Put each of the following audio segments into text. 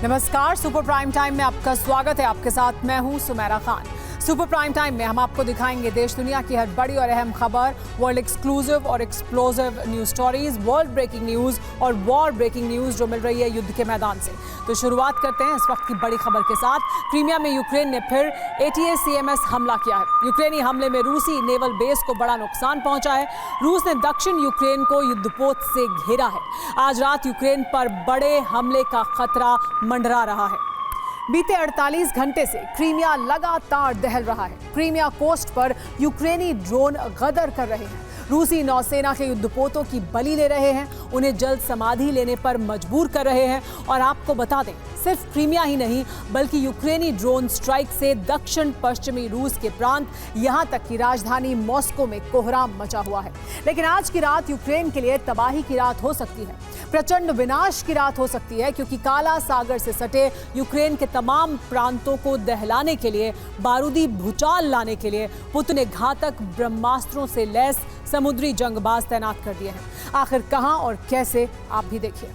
नमस्कार, super prime time में आपका स्वागत है। आपके साथ मैं हूं Sumera Khan. Super prime time में हम आपको दिखाएंगे देश दुनिया की हर बड़ी और अहम खबर, वर्ल्ड एक्सक्लूसिव और explosive news stories, world breaking news और वॉर ब्रेकिंग न्यूज जो मिल रही है युद्ध के मैदान से। तो शुरुआत करते हैं इस वक्त की बड़ी खबर के साथ। क्रीमिया में यूक्रेन ने फिर ATACMS हमला किया है। यूक्रेनी हमले में रूसी नेवल बेस को बड़ा नुकसान पहुंचा है। रूस ने दक्षिण यूक्रेन को युद्धपोत से घेरा है। आज रात यूक्रेन पर बड़े हमले का खतरा मंडरा रहा है। बीते 48 घंटे से क्रीमिया लगातार दहल रहा है। क्रीमिया कोस्ट पर यूक्रेनी ड्रोन गदर कर रहे हैं। रूसी नौसेना के युद्धपोतों की बलि ले रहे हैं, उन्हें जल्द समाधि लेने पर मजबूर कर रहे हैं। और आपको बता दें, सिर्फ क्रीमिया ही नहीं बल्कि यूक्रेनी ड्रोन स्ट्राइक से दक्षिण पश्चिमी रूस के प्रांत, यहां तक कि राजधानी मॉस्को में कोहराम मचा हुआ है। लेकिन आज की रात यूक्रेन के लिए तबाही की रात हो सकती है, प्रचंड विनाश की रात हो सकती है, क्योंकि काला सागर से सटे यूक्रेन के तमाम प्रांतों को दहलाने के लिए, बारूदी भूचाल लाने के लिए पुतिन ने घातक ब्रह्मास्त्रों से लैस समुद्री जंगबाज तैनात कर दिए हैं। आखिर कहां और कैसे, आप भी देखिए।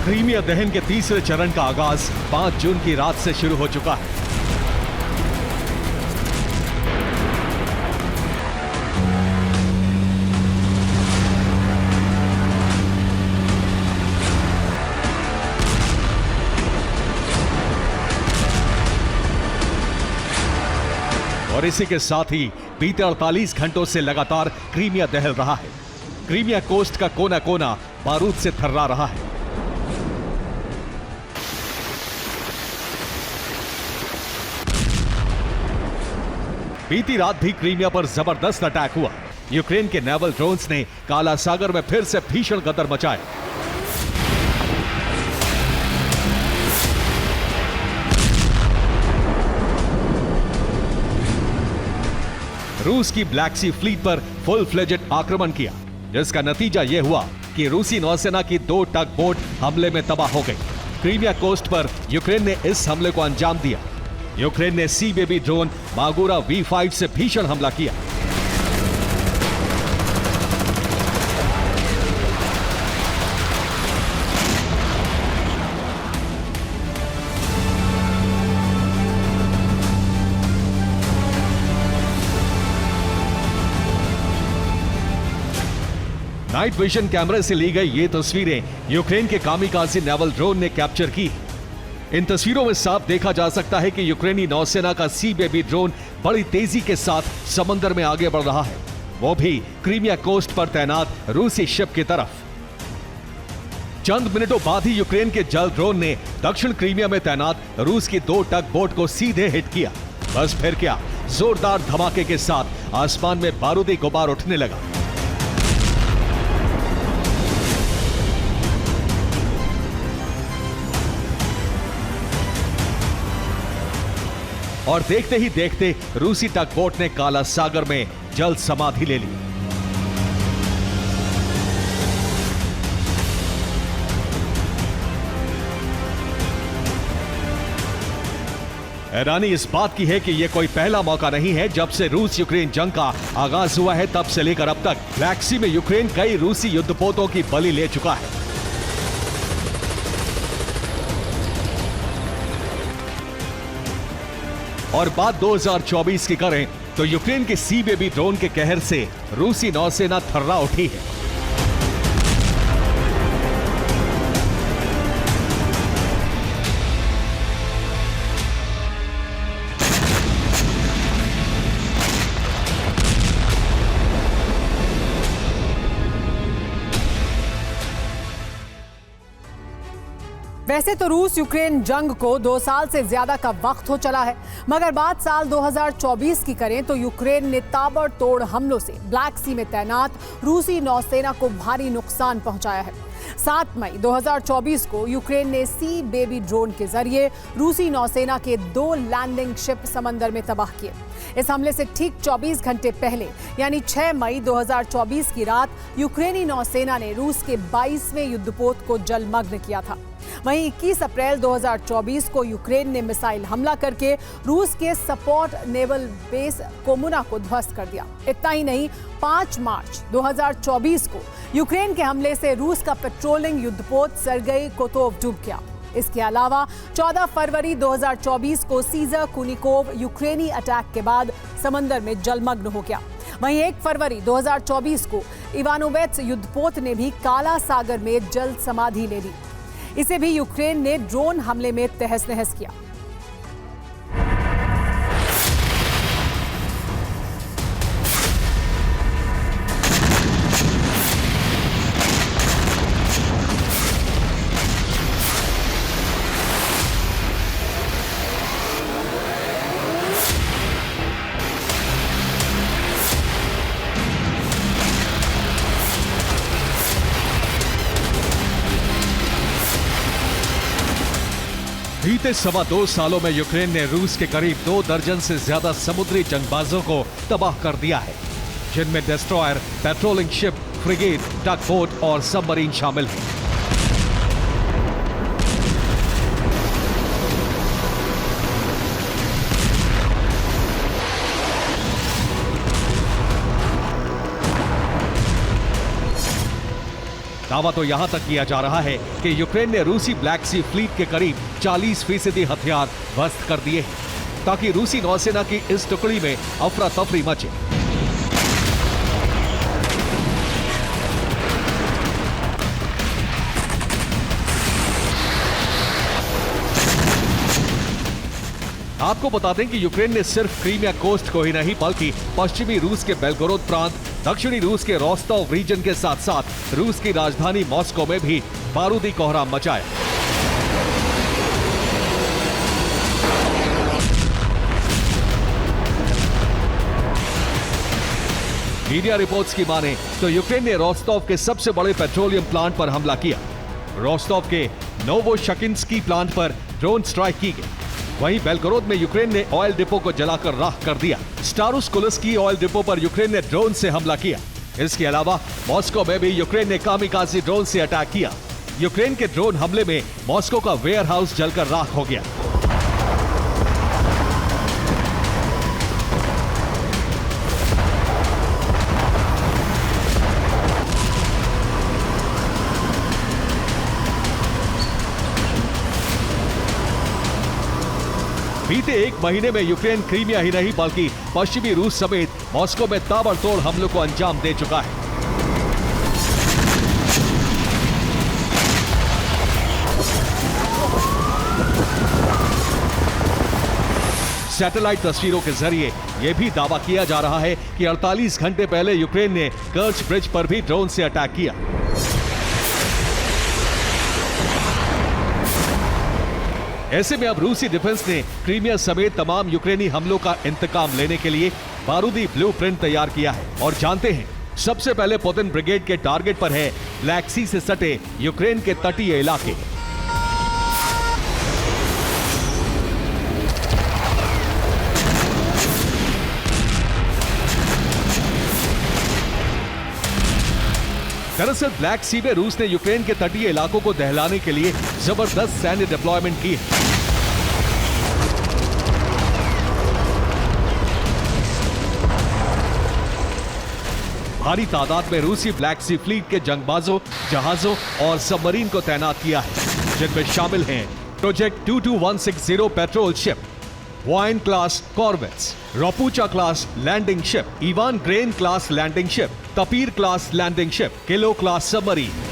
क्रीमिया दहन के तीसरे चरण का आगाज 5 जून की रात से शुरू हो चुका है। और इसी के साथ ही बीते 48 घंटों से लगातार क्रीमिया दहल रहा है। क्रीमिया कोस्ट का कोना कोना बारूद से थर्रा रहा है। बीती रात भी क्रीमिया पर जबरदस्त अटैक हुआ। यूक्रेन के नेवल ड्रोन्स ने काला सागर में फिर से भीषण गदर मचाए। रूस की ब्लैक सी फ्लीट पर फुल फ्लेजेड आक्रमण किया, जिसका नतीजा यह हुआ कि रूसी नौसेना की 2 टग बोट हमले में तबाह हो गई। क्रीमिया कोस्ट पर यूक्रेन ने इस हमले को अंजाम दिया। यूक्रेन ने सी बेबी ड्रोन मागुरा V5 से भीषण हमला किया। नाइट विजन कैमरे से ली गई ये तस्वीरें यूक्रेन के कामिकाज़ी नेवल ड्रोन ने कैप्चर की। इन तस्वीरों में साफ देखा जा सकता है कि यूक्रेनी नौसेना का सी बेबी ड्रोन बड़ी तेजी के साथ समंदर में आगे बढ़ रहा है, वो भी क्रीमिया कोस्ट पर तैनात रूसी शिप की तरफ। चंद मिनटों बाद ही यूक्रेन के जल ड्रोन ने दक्षिण क्रीमिया में तैनात रूस की 2 टग बोट को सीधे हिट किया। बस फिर क्या, जोरदार धमाके के साथ आसमान में बारूदी गुबार उठने लगा। और देखते ही देखते रूसी टगबोट ने काला सागर में जल समाधि ले ली। हैरानी इस बात की है कि यह कोई पहला मौका नहीं है। जब से रूस यूक्रेन जंग का आगाज हुआ है, तब से लेकर अब तक ब्लैक सी में यूक्रेन कई रूसी युद्धपोतों की बलि ले चुका है। और बात 2024 की करें तो यूक्रेन के सी बेबी ड्रोन के कहर से रूसी नौसेना थर्रा उठी है। वैसे तो रूस यूक्रेन जंग को 2 साल से ज्यादा का वक्त हो चला है, मगर बात साल 2024 की करें तो यूक्रेन ने ताबड़तोड़ हमलों से ब्लैक सी में तैनात रूसी नौसेना को भारी नुकसान पहुंचाया है। 7 मई 2024 को यूक्रेन ने सी बेबी ड्रोन के जरिए रूसी नौसेना के 2 लैंडिंग शिप समंदर में तबाह किए। इस हमले से ठीक 24 घंटे पहले यानी 6 मई 2024 की रात यूक्रेनी नौसेना ने रूस के 22वें युद्धपोत को जलमग्न किया था। वहीं 21 अप्रैल 2024 को यूक्रेन ने मिसाइल हमला करके रूस के सपोर्ट नेवल बेस कोमुना को ध्वस्त कर दिया। इतना ही नहीं, 5 मार्च 2024 को यूक्रेन के हमले से रूस का पेट्रोलिंग युद्धपोत सर्गेई कोतोव डूब गया। इसके अलावा 14 फरवरी 2024 को सीजर कुनिकोव यूक्रेनी अटैक के बाद समंदर में जलमग्न हो गया। वहीं 1 फरवरी 2024 को इवानोवेट्स युद्धपोत ने भी काला सागर में जल समाधि ले ली। इसे भी यूक्रेन ने ड्रोन हमले में तहस नहस किया। बीते 2.25 सालों में यूक्रेन ने रूस के करीब 2 दर्जन से ज्यादा समुद्री जंगबाजों को तबाह कर दिया है, जिनमें डिस्ट्रॉयर, पेट्रोलिंग शिप, फ्रिगेट, टग बोट और सबमरीन शामिल हैं। दावा तो यहां तक किया जा रहा है कि यूक्रेन ने रूसी ब्लैक सी फ्लीट के करीब 40% हथियार ध्वस्त कर दिए हैं, ताकि रूसी नौसेना की इस टुकड़ी में अफरा तफरी मचे। आपको बता दें कि यूक्रेन ने सिर्फ क्रीमिया कोस्ट को ही नहीं बल्कि पश्चिमी रूस के बेलगोरोद प्रांत, दक्षिणी रूस के रोस्टोव रीजन के साथ साथ रूस की राजधानी मॉस्को में भी बारूदी कोहराम मचाया। मीडिया रिपोर्ट्स की माने तो यूक्रेन ने रोस्टोव के सबसे बड़े पेट्रोलियम प्लांट पर हमला किया। रोस्टोव के नोवोशकिंस्की प्लांट पर ड्रोन स्ट्राइक की गई। वहीं बेलगोरोद में यूक्रेन ने ऑयल डिपो को जलाकर राख कर दिया। स्टारोस्कुल्स्की ऑयल डिपो पर यूक्रेन ने ड्रोन से हमला किया। इसके अलावा मॉस्को में भी यूक्रेन ने कामिकाज़ी ड्रोन से अटैक किया। यूक्रेन के ड्रोन हमले में मॉस्को का वेयर हाउस जलकर राख हो गया। बीते 1 महीने में यूक्रेन क्रीमिया ही नहीं बल्कि पश्चिमी रूस समेत मॉस्को में ताबड़तोड़ हमलों को अंजाम दे चुका है। सैटेलाइट तस्वीरों के जरिए यह भी दावा किया जा रहा है कि 48 घंटे पहले यूक्रेन ने कर्च ब्रिज पर भी ड्रोन से अटैक किया। ऐसे में अब रूसी डिफेंस ने क्रीमिया समेत तमाम यूक्रेनी हमलों का इंतकाम लेने के लिए बारूदी ब्लूप्रिंट तैयार किया है। और जानते हैं, सबसे पहले पुतिन ब्रिगेड के टारगेट पर है ब्लैक सी से सटे यूक्रेन के तटीय इलाके। दरअसल ब्लैक सी में रूस ने यूक्रेन के तटीय इलाकों को दहलाने के लिए जबरदस्त सैन्य डिप्लॉयमेंट की है। भारी तादाद में रूसी ब्लैक सी फ्लीट के जंगबाजों, जहाजों और सबमरीन को तैनात किया है, जिनमें शामिल हैं प्रोजेक्ट 22160 पेट्रोल शिप, वाइन class corvettes, Ropucha class landing ship, Ivan Gren class landing ship, Tapir class landing ship, kilo class submarine.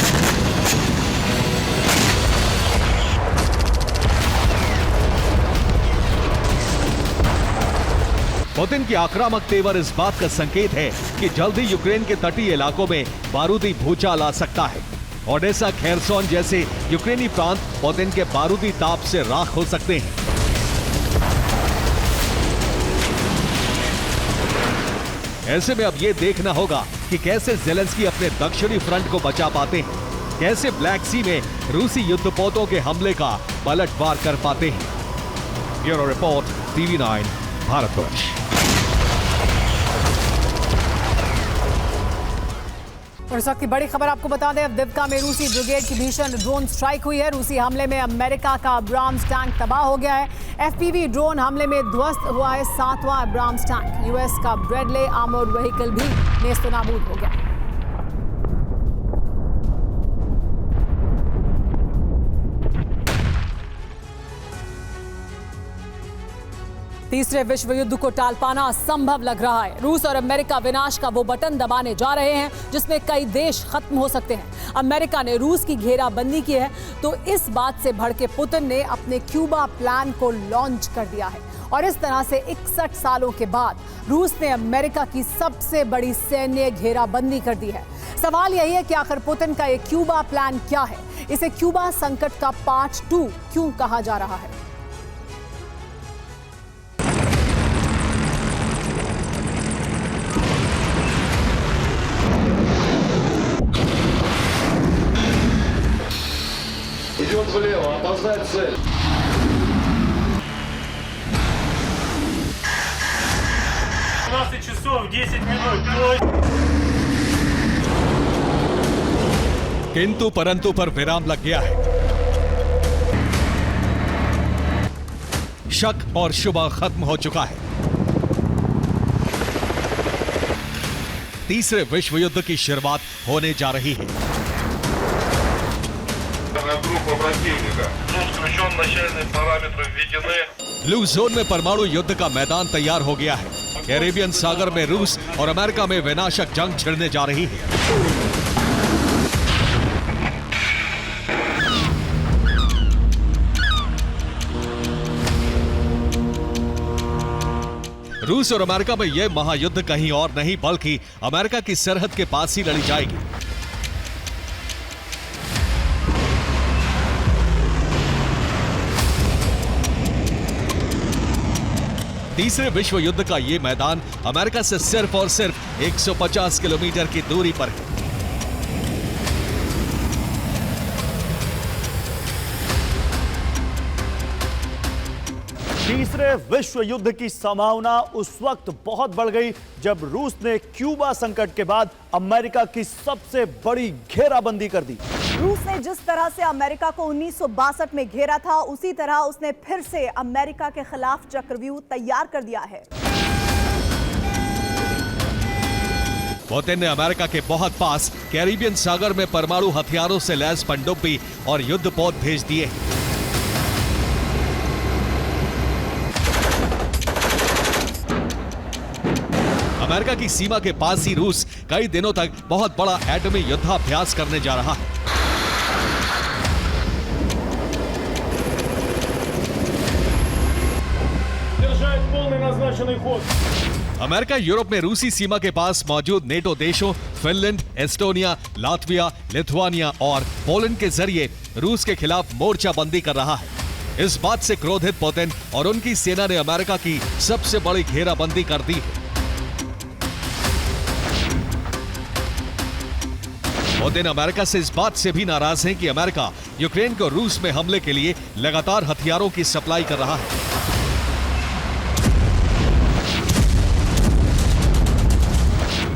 Putin की आक्रामक तेवर इस बात का संकेत है कि जल्द ही यूक्रेन के तटीय इलाकों में बारूदी भूचाल आ सकता है। ओडेसा, खेरसोन जैसे यूक्रेनी प्रांत पुतिन के बारूदी ताप से राख हो सकते हैं। ऐसे में अब यह देखना होगा कि कैसे ज़ेलेंस्की अपने दक्षिणी फ्रंट को बचा पाते हैं, कैसे ब्लैक सी में रूसी युद्धपोतों के हमले का पलटवार कर पाते हैं। Bureau report, TV9 Bharatvarsh. और इस वक्त की बड़ी खबर आपको बता दें, अवदिव्का में रूसी ब्रिगेड की भीषण ड्रोन स्ट्राइक हुई है। रूसी हमले में अमेरिका का अब्राम्स टैंक तबाह हो गया है। FPV ड्रोन हमले में ध्वस्त हुआ है 7वां अब्राम्स टैंक। US का ब्रेडले आर्मर्ड व्हीकल भी नेस्तनाबूद हो गया। तीसरे विश्व युद्ध को टाल पाना असंभव लग रहा है। रूस और अमेरिका विनाश का वो बटन दबाने जा रहे हैं जिसमें कई देश खत्म हो सकते हैं। अमेरिका ने रूस की घेराबंदी की है तो इस बात से भड़के पुतिन ने अपने क्यूबा प्लान को लॉन्च कर दिया है। और इस तरह से 61 सालों के बाद रूस ने अमेरिका की सबसे बड़ी सैन्य घेराबंदी कर दी है। सवाल यही है कि आखिर पुतिन का ये क्यूबा प्लान क्या है? इसे क्यूबा संकट का पार्ट 2 क्यों कहा जा रहा है? Идет влево, опознать цель. часов 10 минут. किंतु परंतु पर विराम लग गया है। शक और शुबा खत्म हो चुका है। तीसरे विश्व युद्ध की शुरुआत होने जा रही है। ब्लू जोन में परमाणु युद्ध का मैदान तैयार हो गया है। कैरेबियन सागर में रूस और अमेरिका में विनाशक जंग छिड़ने जा रही है। रूस और अमेरिका में यह महायुद्ध कहीं और नहीं बल्कि अमेरिका की सरहद के पास ही लड़ी जाएगी। तीसरे विश्व युद्ध का यह मैदान अमेरिका से सिर्फ और सिर्फ 150 किलोमीटर की दूरी पर है। तीसरे विश्व युद्ध की संभावना उस वक्त बहुत बढ़ गई जब रूस ने क्यूबा संकट के बाद अमेरिका की सबसे बड़ी घेराबंदी कर दी। रूस ने जिस तरह से अमेरिका को 1962 में घेरा था, उसी तरह उसने फिर से अमेरिका के खिलाफ चक्रव्यूह तैयार कर दिया है। पुतिन ने अमेरिका के बहुत पास कैरिबियन सागर में परमाणु हथियारों से लैस पनडुब्बी और युद्धपोत भेज दिए। अमेरिका की सीमा के पास ही रूस कई दिनों तक बहुत बड़ा एटमी युद्धाभ्यास करने जा रहा है। अमेरिका यूरोप में रूसी सीमा के पास मौजूद नेटो देशों फिनलैंड, एस्टोनिया, लातविया, लिथुआनिया और पोलैंड के जरिए रूस के खिलाफ मोर्चाबंदी कर रहा है। इस बात से क्रोधित पुतिन और उनकी सेना ने अमेरिका की सबसे बड़ी घेराबंदी कर दी है। पुतिन अमेरिका से इस बात से भी नाराज हैं कि अमेरिका यूक्रेन को रूस में हमले के लिए लगातार हथियारों की सप्लाई कर रहा है।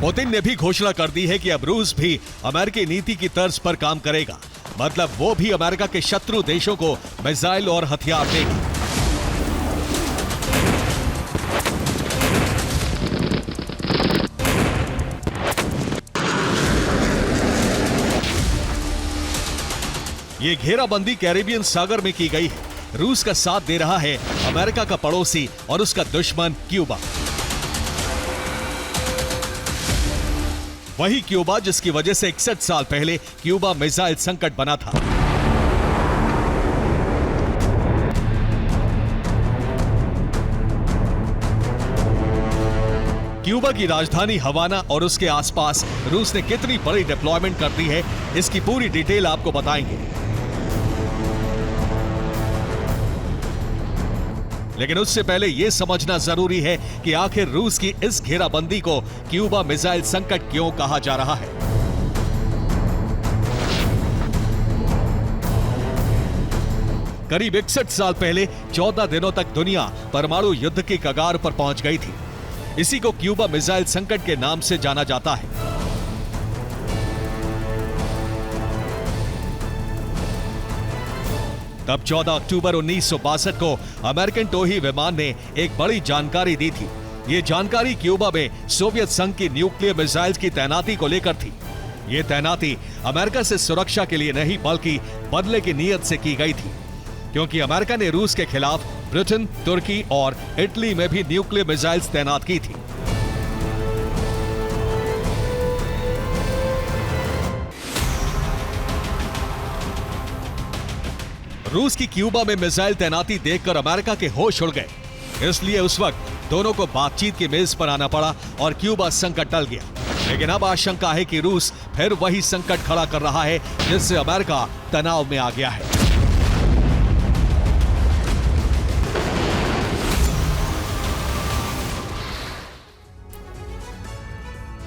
पुतिन ने भी घोषणा कर दी है कि अब रूस भी अमेरिकी नीति की तर्ज पर काम करेगा, मतलब वो भी अमेरिका के शत्रु देशों को मिसाइल और हथियार देगी। ये घेराबंदी कैरेबियन सागर में की गई है। रूस का साथ दे रहा है अमेरिका का पड़ोसी और उसका दुश्मन क्यूबा। वही क्यूबा जिसकी वजह से 61 साल पहले क्यूबा मिसाइल संकट बना था। क्यूबा की राजधानी हवाना और उसके आसपास रूस ने कितनी बड़ी डिप्लॉयमेंट कर दी है, इसकी पूरी डिटेल आपको बताएंगे। लेकिन उससे पहले यह समझना जरूरी है कि आखिर रूस की इस घेराबंदी को क्यूबा मिसाइल संकट क्यों कहा जा रहा है। करीब 61 साल पहले 14 दिनों तक दुनिया परमाणु युद्ध की कगार पर पहुंच गई थी। इसी को क्यूबा मिसाइल संकट के नाम से जाना जाता है। तब 14 अक्टूबर 1962 को अमेरिकन टोही विमान ने एक बड़ी जानकारी दी थी। यह जानकारी क्यूबा में सोवियत संघ की न्यूक्लियर मिसाइल्स की तैनाती को लेकर थी। यह तैनाती अमेरिका से सुरक्षा के लिए नहीं बल्कि बदले की नीयत से की गई थी, क्योंकि अमेरिका ने रूस के खिलाफ ब्रिटेन, तुर्की और इटली में भी न्यूक्लियर मिसाइल्स तैनात की थी। रूस की क्यूबा में मिसाइल तैनाती देखकर अमेरिका के होश उड़ गए। इसलिए उस वक्त दोनों को बातचीत की मेज पर आना पड़ा और क्यूबा संकट टल गया। लेकिन अब आशंका है कि रूस फिर वही संकट खड़ा कर रहा है, जिससे अमेरिका तनाव में आ गया है।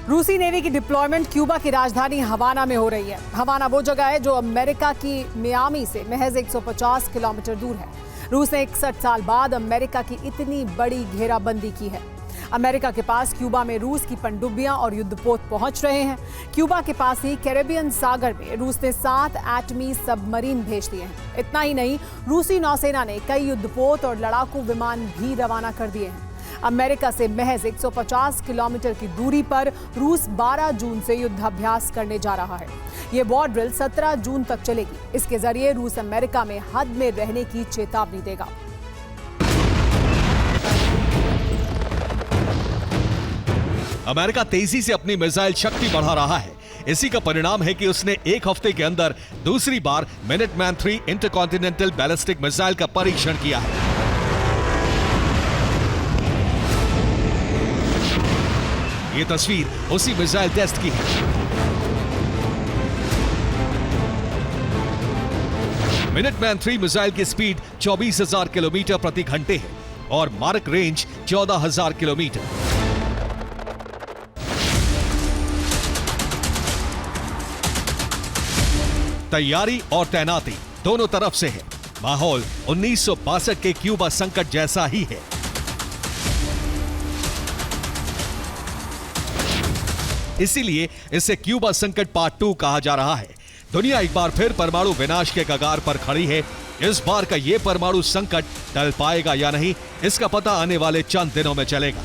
रूसी नेवी की डिप्लॉयमेंट क्यूबा की राजधानी हवाना में हो रही है। हवाना वो जगह है जो अमेरिका की मियामी से महज 150 किलोमीटर दूर है। रूस ने 61 साल बाद अमेरिका की इतनी बड़ी घेराबंदी की है। अमेरिका के पास क्यूबा में रूस की पनडुब्बियां और युद्धपोत पहुंच रहे हैं। क्यूबा के पास ही कैरेबियन सागर में रूस ने 7 एटमी सबमरीन भेज दिए हैं। इतना ही नहीं, रूसी नौसेना ने कई युद्धपोत और लड़ाकू विमान भी रवाना कर दिए हैं। अमेरिका से महज 150 किलोमीटर की दूरी पर रूस 12 जून से युद्धाभ्यास करने जा रहा है। ये वॉर ड्रिल 17 जून तक चलेगी। इसके जरिए रूस अमेरिका में हद में रहने की चेतावनी देगा। अमेरिका तेजी से अपनी मिसाइल शक्ति बढ़ा रहा है। इसी का परिणाम है कि उसने एक हफ्ते के अंदर दूसरी बार मिनटमैन 3 इंटरकॉन्टिनेंटल बैलिस्टिक मिसाइल का परीक्षण किया है। ये तस्वीर उसी मिसाइल टेस्ट की है। मिनटमैन 3 मिसाइल की स्पीड 24,000 किलोमीटर प्रति घंटे है और मारक रेंज 14,000 किलोमीटर। तैयारी और तैनाती दोनों तरफ से है। माहौल 1962 के क्यूबा संकट जैसा ही है। इसीलिए इसे क्यूबा संकट पार्ट 2 कहा जा रहा है। दुनिया एक बार फिर परमाणु विनाश के कगार पर खड़ी है। इस बार का यह परमाणु संकट टल पाएगा या नहीं, इसका पता आने वाले चंद दिनों में चलेगा।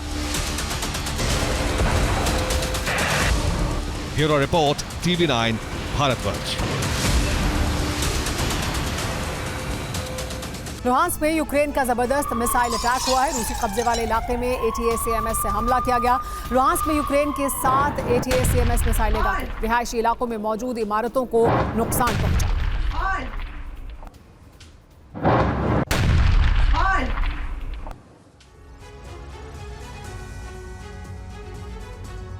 Bureau report, TV9 Bharatvarsh. Luhansk में यूक्रेन का जबरदस्त मिसाइल अटैक हुआ है। रूसी कब्जे वाले इलाके में ATACMS से हमला किया गया। लुहांस्क में यूक्रेन के 7 ATACMS मिसाइलें दाखिल। रिहायशी इलाकों में मौजूद इमारतों को नुकसान पहुंचा।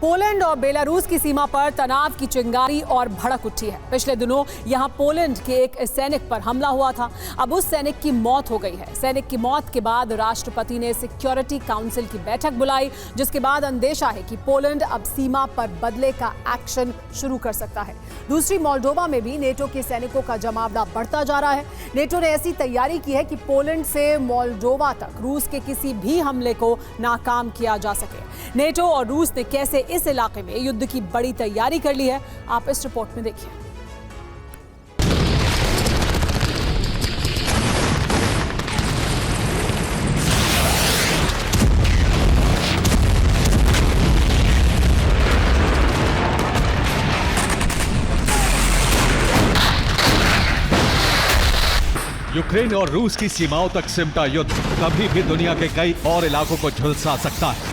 पोलैंड और बेलारूस की सीमा पर तनाव की चिंगारी और भड़क उठी है। पिछले दिनों यहां पोलैंड के एक सैनिक पर हमला हुआ था। अब उस सैनिक की मौत हो गई है। सैनिक की मौत के बाद राष्ट्रपति ने सिक्योरिटी काउंसिल की बैठक बुलाई, जिसके बाद अंदेशा है कि पोलैंड अब सीमा पर बदले का एक्शन शुरू कर सकता है। दूसरी मोल्डोवा में भी नेटो के सैनिकों का जमावड़ा बढ़ता जा रहा है। नेटो ने ऐसी तैयारी की है कि पोलैंड से मोल्डोवा तक रूस के किसी भी हमले को नाकाम किया जा सके। नेटो और रूस ने कैसे इस इलाके में युद्ध की बड़ी तैयारी कर ली है, आप इस रिपोर्ट में देखिए। यूक्रेन और रूस की सीमाओं तक सिमटा युद्ध कभी भी दुनिया के कई और इलाकों को झुलसा सकता है।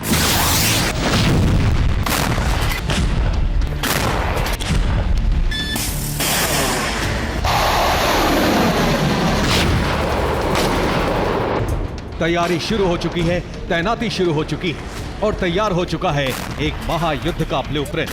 तैयारी शुरू हो चुकी है, तैनाती शुरू हो चुकी है। और तैयार हो चुका है एक महायुद्ध का ब्लूप्रिंट।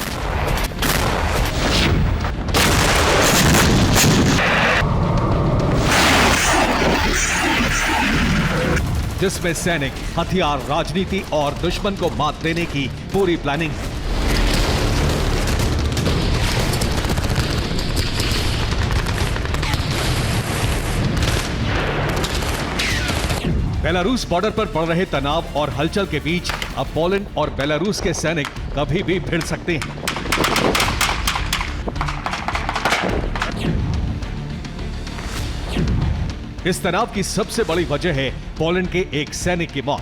जिसमें सैनिक, हथियार, राजनीति और दुश्मन को मात देने की पूरी प्लानिंग है। बेलारूस बॉर्डर पर पड़ रहे तनाव और हलचल के बीच अब पोलैंड और बेलारूस के सैनिक कभी भी भिड़ सकते हैं। इस तनाव की सबसे बड़ी वजह है पोलैंड के एक सैनिक की मौत।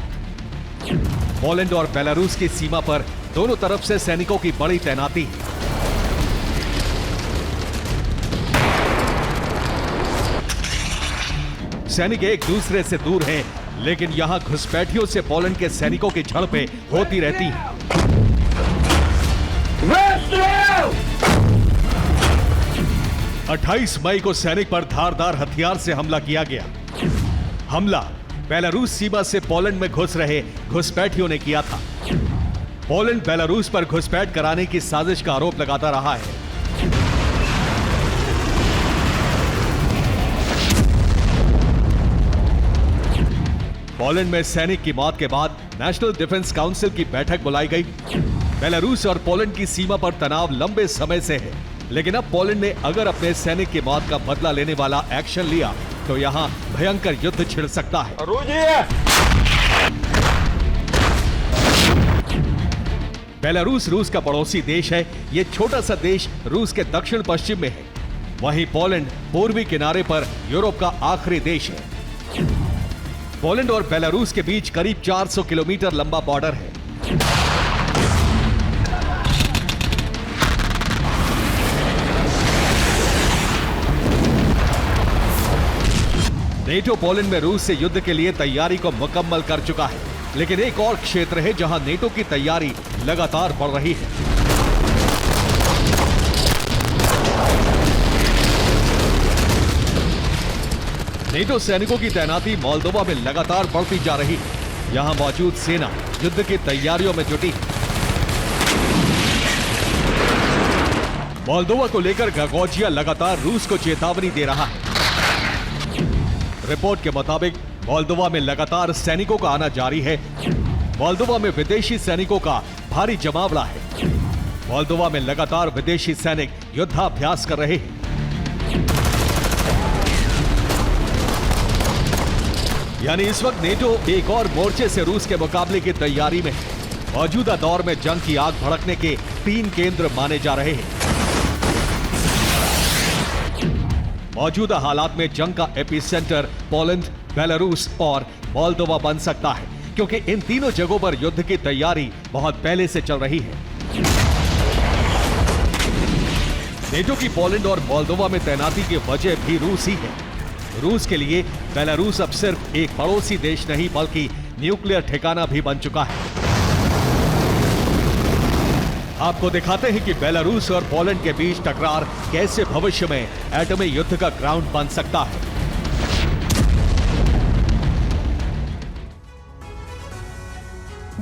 पोलैंड और बेलारूस की सीमा पर दोनों तरफ से सैनिकों की बड़ी तैनाती है। सैनिक एक दूसरे से दूर हैं, लेकिन यहां घुसपैठियों से पोलैंड के सैनिकों की झड़पें होती रहती हैं। 28 मई को सैनिक पर धारदार हथियार से हमला किया गया। हमला बेलारूस सीमा से पोलैंड में घुस रहे घुसपैठियों ने किया था। पोलैंड बेलारूस पर घुसपैठ कराने की साजिश का आरोप लगाता रहा है। पोलैंड में सैनिक की मौत के बाद नेशनल डिफेंस काउंसिल की बैठक बुलाई गई। बेलारूस और पोलैंड की सीमा पर तनाव लंबे समय से है, लेकिन अब पोलैंड ने अगर अपने सैनिक की मौत का बदला लेने वाला एक्शन लिया तो यहां भयंकर युद्ध छिड़ सकता है। बेलारूस रूस का पड़ोसी देश है। यह छोटा सा देश रूस के दक्षिण पश्चिम में है। वहीं पोलैंड पूर्वी किनारे पर यूरोप का आखिरी देश है। पोलैंड और बेलारूस के बीच करीब 400 किलोमीटर लंबा बॉर्डर है। नेटो पोलैंड में रूस से युद्ध के लिए तैयारी को मुकम्मल कर चुका है, लेकिन एक और क्षेत्र है जहां नेटो की तैयारी लगातार बढ़ रही है। नेटो सैनिकों की तैनाती मोल्दोवा में लगातार बढ़ती जा रही है। यहां मौजूद सेना युद्ध की तैयारियों में जुटी है। मोल्दोवा को लेकर गगोजिया लगातार रूस को चेतावनी दे रहा है। रिपोर्ट के मुताबिक मोल्दोवा में लगातार सैनिकों का आना जारी है। मोल्दोवा में विदेशी सैनिकों का भारी जमावड़ा है। मोल्दोवा में लगातार विदेशी सैनिक युद्धाभ्यास कर रहे हैं। यानी इस वक्त नेटो एक और मोर्चे से रूस के मुकाबले की तैयारी में है। मौजूदा दौर में जंग की आग भड़कने के 3 केंद्र माने जा रहे हैं। मौजूदा हालात में जंग का एपिसेंटर पोलैंड, बेलारूस और मोल्दोवा बन सकता है, क्योंकि इन तीनों जगहों पर युद्ध की तैयारी बहुत पहले से चल रही है। नेटो की पोलैंड और मोल्दोवा में तैनाती की वजह भी रूस ही है। रूस के लिए बेलारूस अब सिर्फ एक पड़ोसी देश नहीं बल्कि न्यूक्लियर ठिकाना भी बन चुका है। आपको दिखाते हैं कि बेलारूस और पोलैंड के बीच टकरार कैसे भविष्य में एटमी युद्ध का ग्राउंड बन सकता है।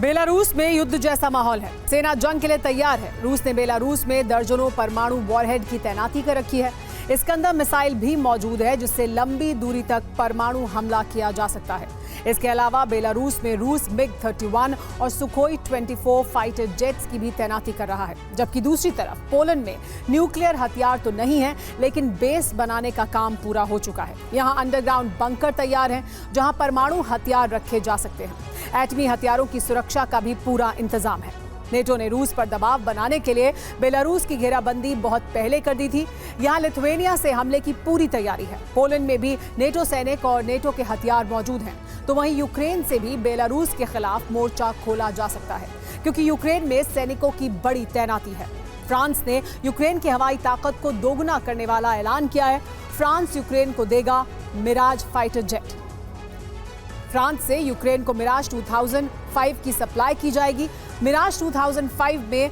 बेलारूस में युद्ध जैसा माहौल है। सेना जंग के लिए तैयार है। रूस ने बेलारूस में दर्जनों परमाणु वॉरहेड की तैनाती कर रखी है। इस्कंदर मिसाइल भी मौजूद है, जिससे लंबी दूरी तक परमाणु हमला किया जा सकता है। इसके अलावा बेलारूस में रूस MiG-31 और सुखोई 24 फाइटर जेट्स की भी तैनाती कर रहा है, जबकि दूसरी तरफ पोलैंड में न्यूक्लियर हथियार तो नहीं है, लेकिन बेस बनाने का काम पूरा हो चुका है। यहाँ अंडरग्राउंड बंकर तैयार हैं, जहाँ परमाणु हथियार रखे जा सकते हैं। एटमी हथियारों की सुरक्षा का भी पूरा इंतजाम है। नेटो ने रूस पर दबाव बनाने के लिए बेलारूस की घेराबंदी बहुत पहले कर दी थी। यहाँ लिथुआनिया से हमले की पूरी तैयारी है। पोलैंड में भी नेटो सैनिक और नेटो के हथियार मौजूद हैं। तो वहीं यूक्रेन से भी बेलारूस के खिलाफ मोर्चा खोला जा सकता है, क्योंकि यूक्रेन में सैनिकों की बड़ी तैनाती है। फ्रांस ने यूक्रेन की हवाई ताकत को दोगुना करने वाला ऐलान किया है। फ्रांस यूक्रेन को देगा मिराज फाइटर जेट। फ्रांस से यूक्रेन को मिराज 2005 की सप्लाई की जाएगी। मिराज 2005 में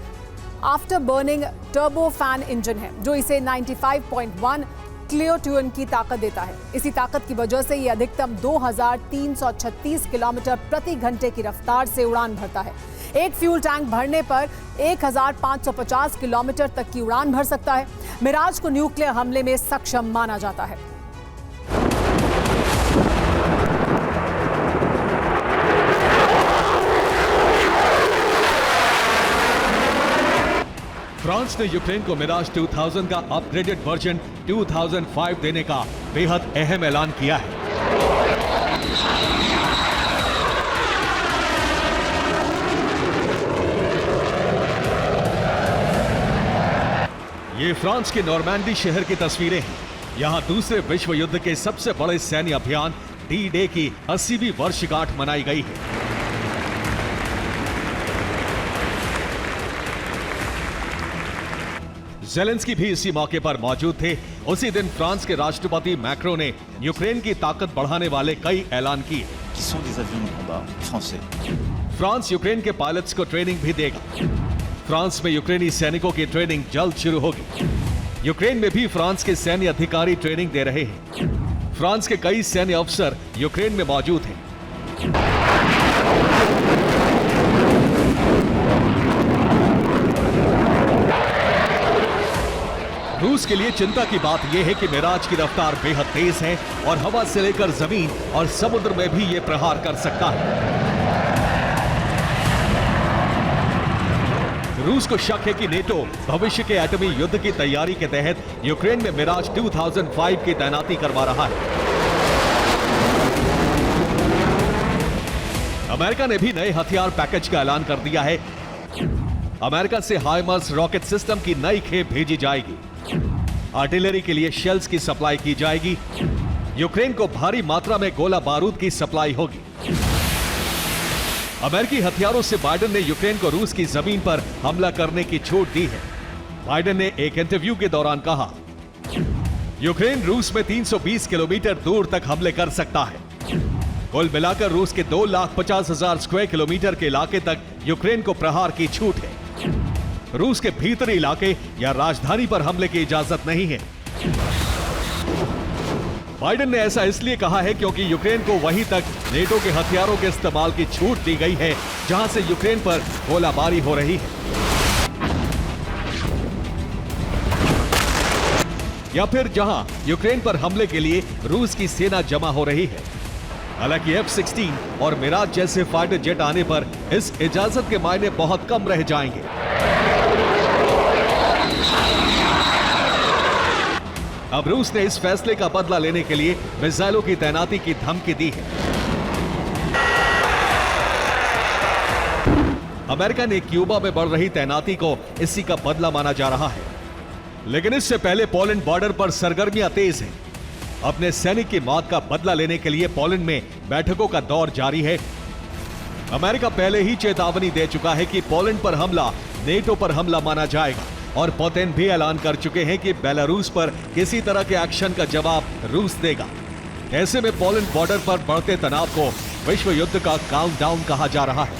after burning turbo fan engine है, जो इसे 95.1 किलोट्यून की ताकत देता है। इसी ताकत की वजह से ये अधिकतम 2336 किलोमीटर प्रति घंटे की रफ्तार से उड़ान भरता है। एक फ्यूल टैंक भरने पर 1550 किलोमीटर तक की उड़ान भर सकता है। मिराज को न्यूक्लियर हमले में सक्षम माना जाता है। फ्रांस ने यूक्रेन को मिराज 2000 का अपग्रेडेड वर्जन 2005 देने का बेहद अहम ऐलान किया है। ये फ्रांस के नॉर्मैंडी शहर की तस्वीरें हैं। यहां दूसरे विश्व युद्ध के सबसे बड़े सैन्य अभियान डी डे की 80वीं वर्षगांठ मनाई गई है। ज़ेलेंस्की भी इसी मौके पर मौजूद थे। उसी दिन फ्रांस के राष्ट्रपति मैक्रो ने यूक्रेन की ताकत बढ़ाने वाले कई ऐलान किए। फ्रांस यूक्रेन के पायलट्स को ट्रेनिंग भी देगा। फ्रांस में यूक्रेनी सैनिकों की ट्रेनिंग जल्द शुरू होगी। यूक्रेन में भी फ्रांस के सैन्य अधिकारी ट्रेनिंग दे रहे हैं। फ्रांस के कई सैन्य अफसर यूक्रेन में मौजूद हैं। रूस के लिए चिंता की बात यह है कि मिराज की रफ्तार बेहद तेज है और हवा से लेकर जमीन और समुद्र में भी यह प्रहार कर सकता है। रूस को शक है कि नेटो भविष्य के एटमी युद्ध की तैयारी के तहत यूक्रेन में मिराज 2005 की तैनाती करवा रहा है। अमेरिका ने भी नए हथियार पैकेज का ऐलान कर दिया है। अमेरिका से हाइमर्स रॉकेट सिस्टम की नई खेप भेजी जाएगी। आर्टिलरी के लिए शेल्स की सप्लाई की जाएगी। यूक्रेन को भारी मात्रा में गोला बारूद की सप्लाई होगी। अमेरिकी हथियारों से बाइडेन ने यूक्रेन को रूस की जमीन पर हमला करने की छूट दी है। बाइडेन ने एक इंटरव्यू के दौरान कहा, यूक्रेन रूस में 320 किलोमीटर दूर तक हमले कर सकता है। कुल मिलाकर रूस के 2,50,000 स्क्वायर किलोमीटर के इलाके तक यूक्रेन को प्रहार की छूट है। रूस के भीतरी इलाके या राजधानी पर हमले की इजाजत नहीं है। बाइडेन ने ऐसा इसलिए कहा है क्योंकि यूक्रेन को वहीं तक नेटो के हथियारों के इस्तेमाल की छूट दी गई है जहां से यूक्रेन पर गोलाबारी हो रही है, या फिर जहां यूक्रेन पर हमले के लिए रूस की सेना जमा हो रही है। हालांकि F-16 और मिराज जैसे फाइटर जेट आने पर इस इजाजत के मायने बहुत कम रह जाएंगे। अब रूस ने इस फैसले का बदला लेने के लिए मिसाइलों की तैनाती की धमकी दी है। अमेरिका ने क्यूबा में बढ़ रही तैनाती को इसी का बदला माना जा रहा है। लेकिन इससे पहले पोलैंड बॉर्डर पर सरगर्मियां तेज हैं। अपने सैनिक की मौत का बदला लेने के लिए पोलैंड में बैठकों का दौर जारी है। अमेरिका पहले ही चेतावनी दे चुका है कि पोलैंड पर हमला नेटो पर हमला माना जाएगा और पुतिन भी ऐलान कर चुके हैं कि बेलारूस पर किसी तरह के एक्शन का जवाब रूस देगा। ऐसे में पोलैंड बॉर्डर पर बढ़ते तनाव को विश्व युद्ध का काउंटडाउन कहा जा रहा है।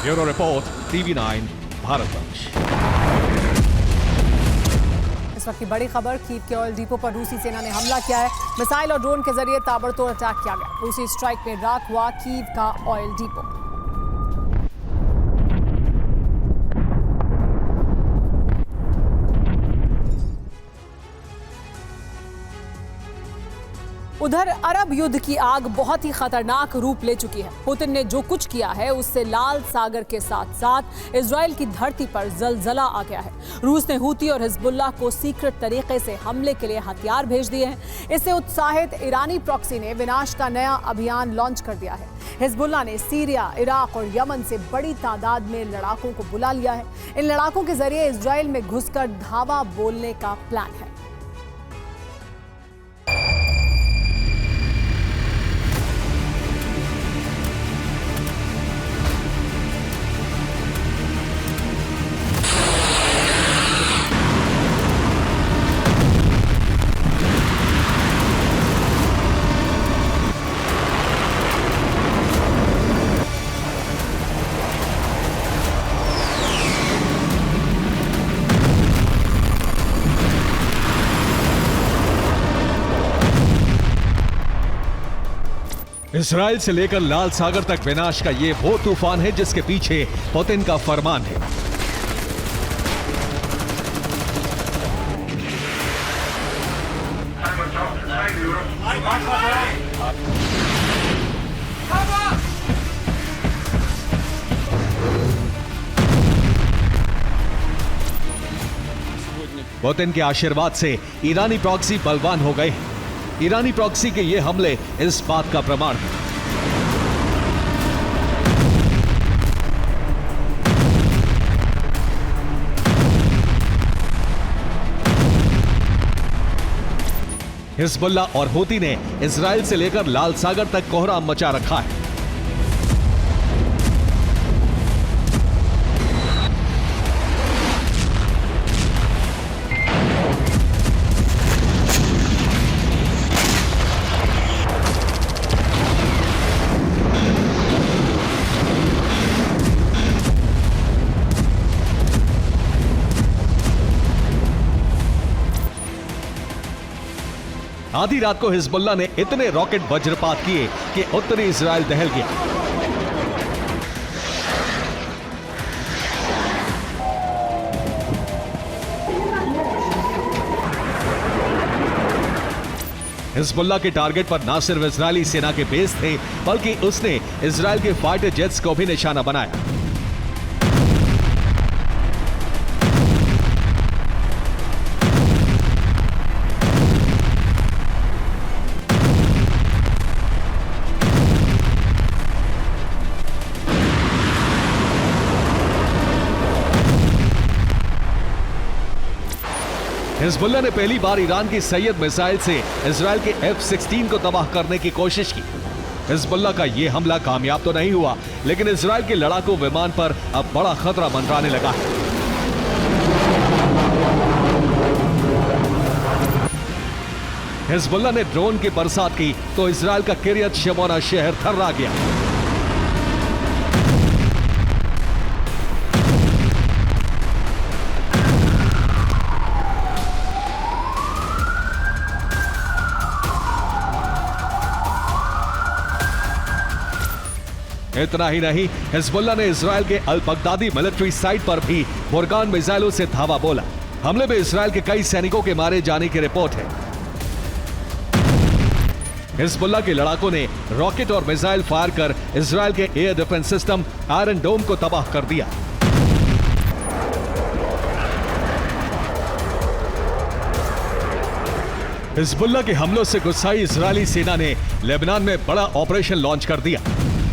Bureau report, TV9 Bharatvarsh. इस वक्त की बड़ी खबर, कीव के ऑयल डिपो पर रूसी सेना ने हमला किया है। मिसाइल और ड्रोन के जरिए ताबड़तोड़ अटैक किया गया। रूसी स्ट्राइक में राख हुआ कीव का ऑयल डिपो। उधर अरब युद्ध की आग बहुत ही खतरनाक रूप ले चुकी है। पुतिन ने जो कुछ किया है उससे लाल सागर के साथ साथ इजराइल की धरती पर जलजला आ गया है। रूस ने हूती और हिजबुल्लाह को सीक्रेट तरीके से हमले के लिए हथियार भेज दिए हैं। इससे उत्साहित ईरानी प्रॉक्सी ने विनाश का नया अभियान लॉन्च कर दिया है। हिजबुल्लाह ने सीरिया, इराक और यमन से बड़ी तादाद में लड़ाकों को बुला लिया है। इन लड़ाकों के जरिए इजराइल में घुसकर धावा बोलने का प्लान है। इजराइल से लेकर लाल सागर तक विनाश का ये वो तूफान है जिसके पीछे पुतिन का फरमान है। पुतिन के आशीर्वाद से ईरानी प्रॉक्सी बलवान हो गए हैं। ईरानी प्रॉक्सी के ये हमले इस बात का प्रमाण है। हिजबुल्लाह और हूती ने इजराइल से लेकर लाल सागर तक कोहराम मचा रखा है। आधी रात को हिजबुल्लाह ने इतने रॉकेट वज्रपात किए कि उत्तरी इजराइल दहल गया। हिजबुल्लाह के टारगेट पर न सिर्फ इजरायली सेना के बेस थे, बल्कि उसने इजराइल के फाइटर जेट्स को भी निशाना बनाया। हिजबुल्लाह ने पहली बार ईरान की सैयद मिसाइल से इजराइल के F-16 को तबाह करने की कोशिश की। हिजबुल्लाह का यह हमला कामयाब तो नहीं हुआ, लेकिन इजराइल के लड़ाकू विमान पर अब बड़ा खतरा मंडराने लगा है। हिजबुल्लाह ने ड्रोन की बरसात की तो इजराइल का किरियत शमोना शहर थर्रा गया। इतना ही नहीं, हिजबुल्लाह ने इजराइल के अल बगदादी मिलिट्री साइट पर भी बुरगान मिसाइलों से धावा बोला। हमले में इजराइल के कई सैनिकों के मारे जाने की रिपोर्ट है। हिजबुल्लाह के लड़ाकों ने रॉकेट और मिसाइल फायर कर इजराइल के एयर डिफेंस सिस्टम आयरन डोम को तबाह कर दिया। हिजबुल्लाह के हमलों से गुस्साई इजरायली सेना ने लेबनान में बड़ा ऑपरेशन लॉन्च कर दिया।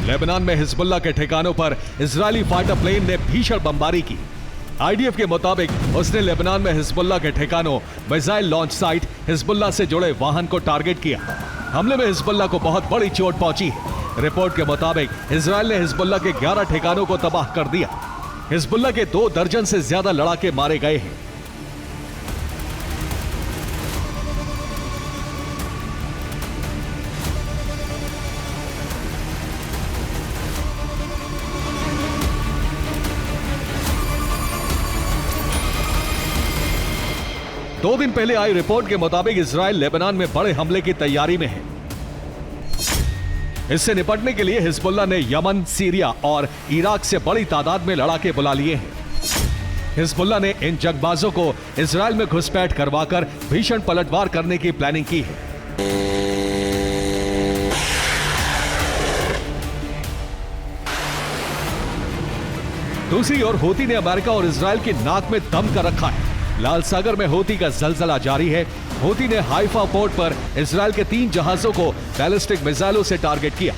लेबनान में हिजबुल्लाह के ठिकानों पर इजरायली फाइटर प्लेन ने भीषण बमबारी की। आईडीएफ के मुताबिक उसने लेबनान में हिजबुल्लाह के ठिकानों, मिसाइल लॉन्च साइट, हिजबुल्लाह से जुड़े वाहन को टारगेट किया। हमले में हिजबुल्लाह को बहुत बड़ी चोट पहुंची है। रिपोर्ट के मुताबिक इजराइल ने हिजबुल्लाह के 11 ठिकानों को तबाह कर दिया। हिजबुल्लाह के 2 दर्जन से ज्यादा लड़ाके मारे गए हैं। दो दिन पहले आई रिपोर्ट के मुताबिक इजराइल लेबनान में बड़े हमले की तैयारी में है। इससे निपटने के लिए हिजबुल्लाह ने यमन, सीरिया और इराक से बड़ी तादाद में लड़ाके बुला लिए हैं। हिजबुल्लाह ने इन जंगबाजों को इजराइल में घुसपैठ करवाकर भीषण पलटवार करने की प्लानिंग की है। दूसरी ओर हूती ने अमेरिका और इजराइल की नाक में दम कर रखा है। लाल सागर में हूती का जलजला जारी है। हूती ने हाइफा पोर्ट पर इजराइल के 3 जहाजों को बैलिस्टिक मिसाइलों से टारगेट किया।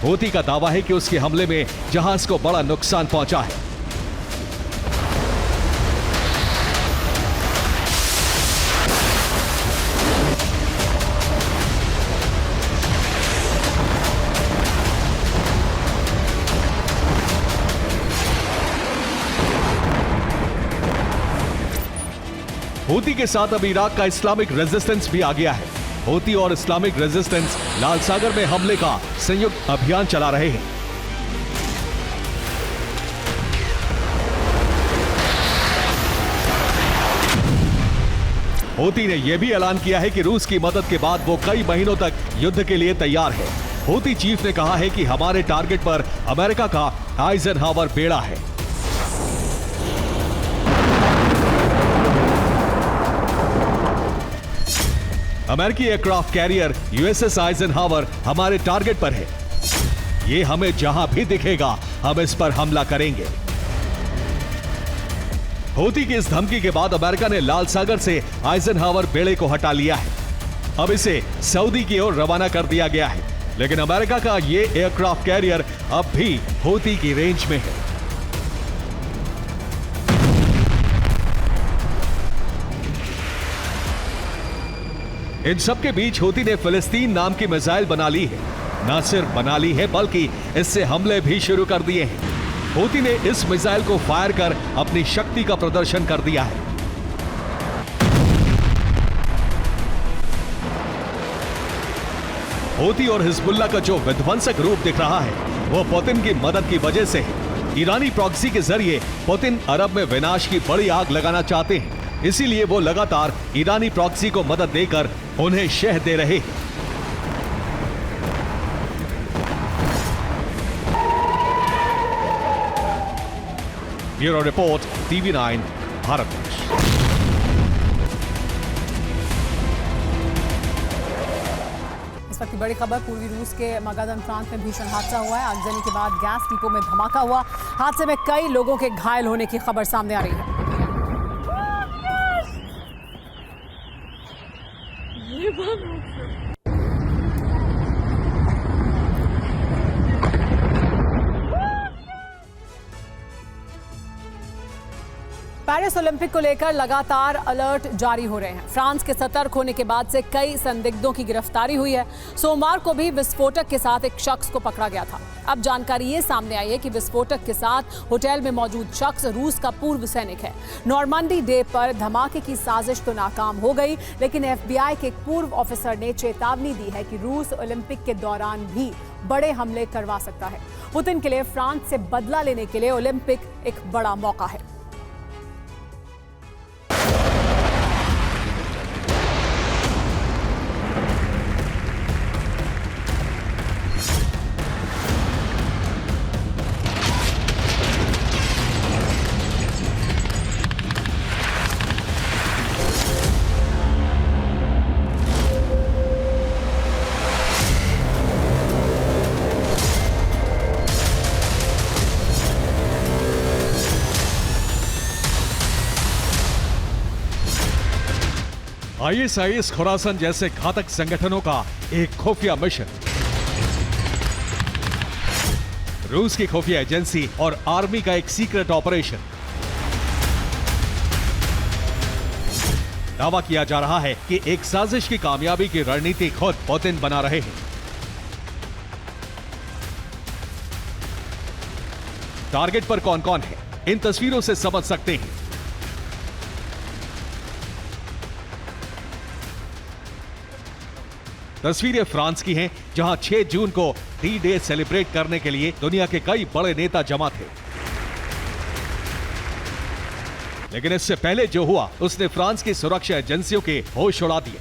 हूती का दावा है कि उसके हमले में जहाज को बड़ा नुकसान पहुंचा है। हूती के साथ अब इराक का इस्लामिक रेजिस्टेंस भी आ गया है। हूती और इस्लामिक रेजिस्टेंस लाल सागर में हमले का संयुक्त अभियान चला रहे हैं। हूती ने यह भी ऐलान किया है कि रूस की मदद के बाद वो कई महीनों तक युद्ध के लिए तैयार है। हूती चीफ ने कहा है कि हमारे टारगेट पर अमेरिका का आइजनहावर बेड़ा है। अमेरिकी एयरक्राफ्ट कैरियर यूएसएस आइजनहावर हमारे टारगेट पर है। ये हमें जहां भी दिखेगा हम इस पर हमला करेंगे। हूती की इस धमकी के बाद अमेरिका ने लाल सागर से आइजनहावर बेड़े को हटा लिया है। अब इसे सऊदी की ओर रवाना कर दिया गया है, लेकिन अमेरिका का ये एयरक्राफ्ट कैरियर अब भी हूती की रेंज में है। इन सबके बीच हूती ने फिलिस्तीन नाम की मिसाइल बना ली है। न सिर्फ बना ली है बल्कि इससे हमले भी शुरू कर दिए हैं। हूती ने इस मिसाइल को फायर कर अपनी शक्ति का प्रदर्शन कर दिया है। हूती और हिजबुल्लाह का जो विध्वंसक रूप दिख रहा है वो पुतिन की मदद की वजह से है। ईरानी प्रॉक्सी के जरिए पुतिन अरब में विनाश की बड़ी आग लगाना चाहते हैं, इसीलिए वो लगातार ईरानी प्रॉक्सी को मदद देकर उन्हें शह दे रहे हैं। Bureau report, TV9 Bharat. इस वक्त की बड़ी खबर, पूर्वी रूस के मगादन प्रांत में भीषण हादसा हुआ है। आगजनी के बाद गैस डिपो में धमाका हुआ। हादसे में कई लोगों के घायल होने की खबर सामने आ रही है। पेरिस ओलंपिक को लेकर लगातार अलर्ट जारी हो रहे हैं। फ्रांस के सतर्क होने के बाद से कई संदिग्धों की गिरफ्तारी हुई है। सोमवार को भी विस्फोटक के साथ एक शख्स को पकड़ा गया था। अब जानकारी ये सामने आई है कि विस्फोटक के साथ होटल में मौजूद शख्स रूस का पूर्व सैनिक है। नॉर्मंडी डे पर धमाके की साजिश तो नाकाम हो गई, लेकिन FBI के एक पूर्व ऑफिसर ने चेतावनी दी है कि रूस ओलंपिक के दौरान भी बड़े हमले करवा सकता है। पुतिन के लिए फ्रांस से बदला लेने के लिए ओलंपिक एक बड़ा मौका है। ISIS खुरासन जैसे घातक संगठनों का एक खुफिया मिशन। रूस की खुफिया एजेंसी और आर्मी का एक सीक्रेट ऑपरेशन। दावा किया जा रहा है कि एक साजिश की कामयाबी की रणनीति खुद पुतिन बना रहे हैं। टारगेट पर कौन कौन है, इन तस्वीरों से समझ सकते हैं। तस्वीरें फ्रांस की हैं, जहां 6 जून को D-Day सेलिब्रेट करने के लिए दुनिया के कई बड़े नेता जमा थे। लेकिन इससे पहले जो हुआ उसने फ्रांस की सुरक्षा एजेंसियों के होश उड़ा दिए।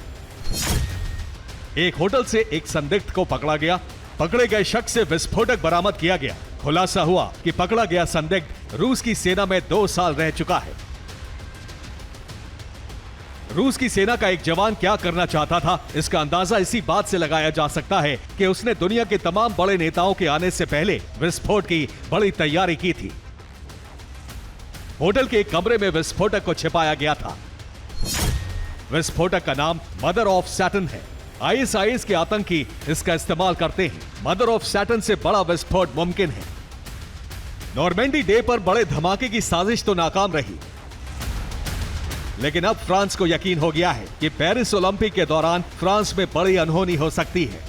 एक होटल से एक संदिग्ध को पकड़ा गया। पकड़े गए शख्स से विस्फोटक बरामद किया गया। खुलासा हुआ कि पकड़ा गया संदिग्ध रूस की सेना में 2 साल रह चुका है। रूस की सेना का एक जवान क्या करना चाहता था, इसका अंदाजा इसी बात से लगाया जा सकता है कि उसने दुनिया के तमाम बड़े नेताओं के आने से पहले विस्फोट की बड़ी तैयारी की थी। होटल के एक कमरे में विस्फोटक को छिपाया गया था। विस्फोटक का नाम मदर ऑफ सैटर्न है। ISIS के आतंकी इसका इस्तेमाल करते हैं। मदर ऑफ सैटर्न से बड़ा विस्फोट मुमकिन है। नॉर्मंडी डे पर बड़े धमाके की साजिश तो नाकाम रही, लेकिन अब फ्रांस को यकीन हो गया है कि पेरिस ओलंपिक के दौरान फ्रांस में बड़ी अनहोनी हो सकती है।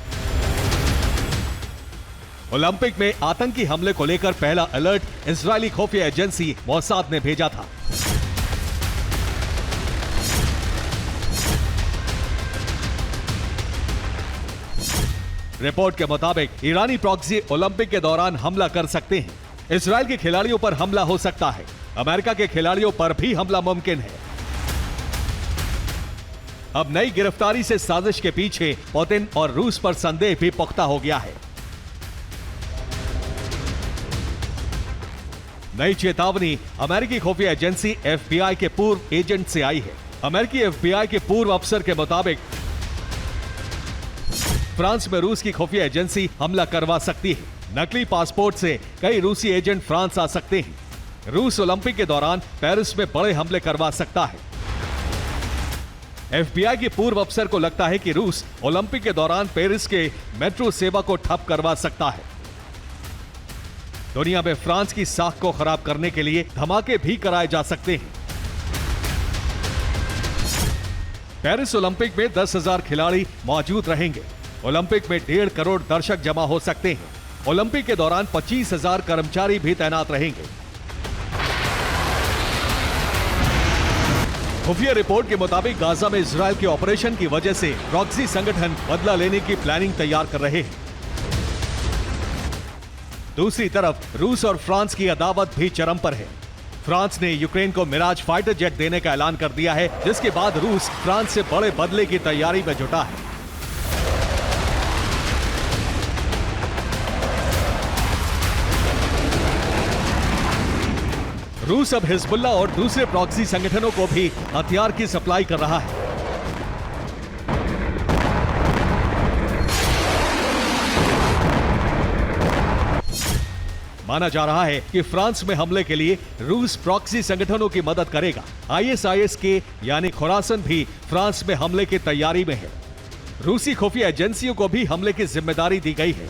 ओलंपिक में आतंकी हमले को लेकर पहला अलर्ट इजरायली खुफिया एजेंसी मोसाद ने भेजा था। रिपोर्ट के मुताबिक ईरानी प्रॉक्सी ओलंपिक के दौरान हमला कर सकते हैं। इजरायल के खिलाड़ियों पर हमला हो सकता है। अमेरिका के खिलाड़ियों पर भी हमला मुमकिन है। अब नई गिरफ्तारी से साजिश के पीछे पुतिन और रूस पर संदेह भी पुख्ता हो गया है। नई चेतावनी अमेरिकी खुफिया एजेंसी FBI के पूर्व एजेंट से आई है। अमेरिकी FBI के पूर्व अफसर के मुताबिक फ्रांस में रूस की खुफिया एजेंसी हमला करवा सकती है। नकली पासपोर्ट से कई रूसी एजेंट फ्रांस आ सकते हैं। रूस ओलंपिक के दौरान पेरिस में बड़े हमले करवा सकता है। FBI के पूर्व अफसर को लगता है कि रूस ओलंपिक के दौरान पेरिस के मेट्रो सेवा को ठप करवा सकता है। दुनिया में फ्रांस की साख को खराब करने के लिए धमाके भी कराए जा सकते हैं। पेरिस ओलंपिक में 10,000 खिलाड़ी मौजूद रहेंगे। ओलंपिक में 1.5 करोड़ दर्शक जमा हो सकते हैं। ओलंपिक के दौरान 25,000 कर्मचारी भी तैनात रहेंगे। खुफिया रिपोर्ट के मुताबिक गाजा में इजरायल के ऑपरेशन की वजह से प्रॉक्सी संगठन बदला लेने की प्लानिंग तैयार कर रहे हैं। दूसरी तरफ रूस और फ्रांस की अदावत भी चरम पर है। फ्रांस ने यूक्रेन को मिराज फाइटर जेट देने का ऐलान कर दिया है, जिसके बाद रूस फ्रांस से बड़े बदले की तैयारी में जुटा है। रूस अब हिजबुल्लाह और दूसरे प्रॉक्सी संगठनों को भी हथियार की सप्लाई कर रहा है। माना जा रहा है कि फ्रांस में हमले के लिए रूस प्रॉक्सी संगठनों की मदद करेगा। ISIS के यानी खुरासन भी फ्रांस में हमले की तैयारी में है। रूसी खुफिया एजेंसियों को भी हमले की जिम्मेदारी दी गई है।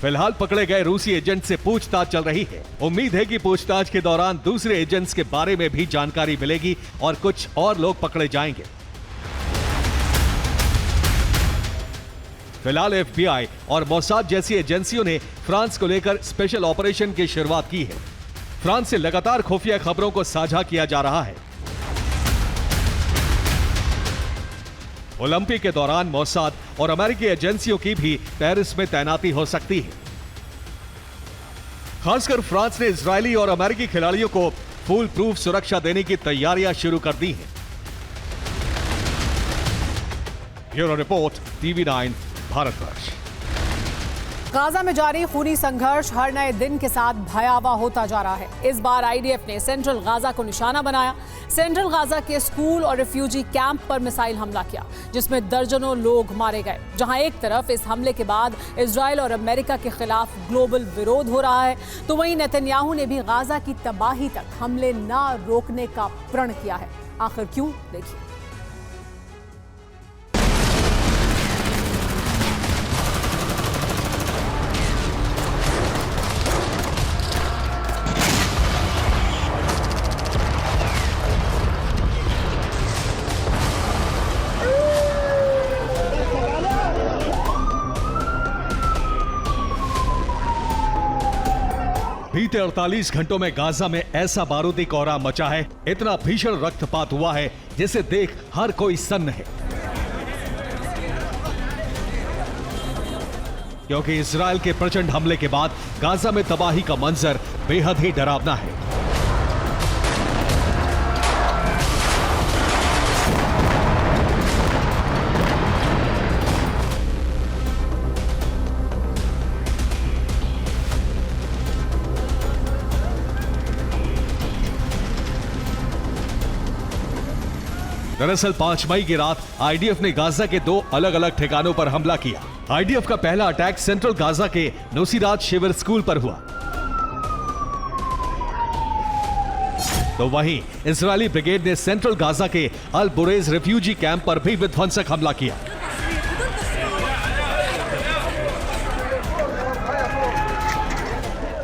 फिलहाल पकड़े गए रूसी एजेंट से पूछताछ चल रही है। उम्मीद है कि पूछताछ के दौरान दूसरे एजेंट्स के बारे में भी जानकारी मिलेगी और कुछ और लोग पकड़े जाएंगे। फिलहाल FBI और मोसाद जैसी एजेंसियों ने फ्रांस को लेकर स्पेशल ऑपरेशन की शुरुआत की है। फ्रांस से लगातार खुफिया खबरों को साझा किया जा रहा है। ओलंपिक के दौरान मोसाद और अमेरिकी एजेंसियों की भी पेरिस में तैनाती हो सकती है। खासकर फ्रांस ने इजरायली और अमेरिकी खिलाड़ियों को फुल प्रूफ सुरक्षा देने की तैयारियां शुरू कर दी हैं। Bureau report TV9 Bharatvarsh. Gaza में जारी खूनी संघर्ष हर नए दिन के साथ भयावह होता जा रहा है। इस बार IDF ने सेंट्रल गाजा को निशाना बनाया। सेंट्रल गाजा के स्कूल और रिफ्यूजी कैंप पर मिसाइल हमला किया, जिसमें दर्जनों लोग मारे गए। जहां एक तरफ इस हमले के बाद इजरायल और अमेरिका के खिलाफ ग्लोबल विरोध हो रहा है, तो वहीं नेतन्याहू ने भी गाजा की तबाही तक हमले न रोकने का प्रण किया है। आखिर क्यों, देखिए। बीते 48 घंटों में गाजा में ऐसा बारूदी कोहराम मचा है, इतना भीषण रक्तपात हुआ है जिसे देख हर कोई सन्न है। क्योंकि इजरायल के प्रचंड हमले के बाद गाजा में तबाही का मंजर बेहद ही डरावना है। दरअसल 5 मई की रात IDF ने गाजा के 2 अलग अलग ठिकानों पर हमला किया। IDF का पहला अटैक सेंट्रल गाजा के नुसीरात शिविर स्कूल पर हुआ, तो वहीं इजरायली ब्रिगेड ने सेंट्रल गाजा के अल बुरेज रिफ्यूजी कैंप पर भी विध्वंसक हमला किया।